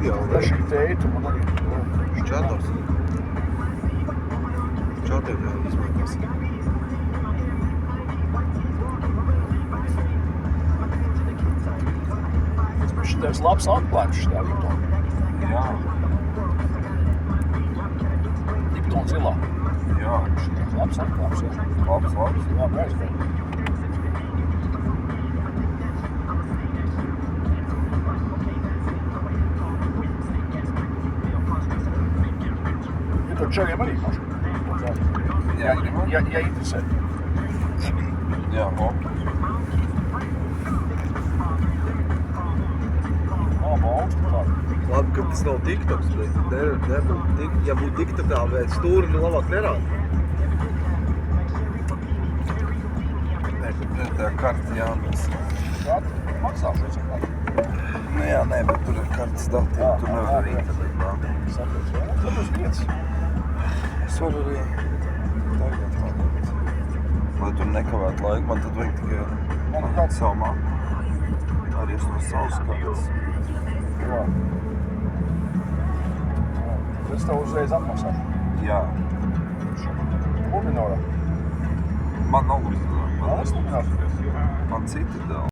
ideāli. Ja šī teita man arī. Čatars. Čatiem jāizmantos. Šitais labs atklājums šitā Liptona. Jā. Liptona zilā. Jā. Šitais labs atklājums, jā. Labs. Jā, aizvien. Ja tur čeriem arī mašana. Jā, gribam? Ja interesē. Jā, Augstu tādu. Labi, ka tas nav TikToks, bet nebūtu ja būtu TikTokā, bet stūri labāk nerāda. Tā karta jānes. Kāda maksā šo kartu? Nu jā, nē, bet tur ir kartas dati, tur nevar arī internetā. Sapratu, jā. Tad uz 5. Es varu arī tagad paņemt. Lai tur nekavētu laiku, man tad vajag tikai savu mapu. Arī es no savas kartas. Jā. Es tev uzreiz atmaksāšu. Jā. Luminorā. Man nav līdz. Es Luminorā. Man citi dēl.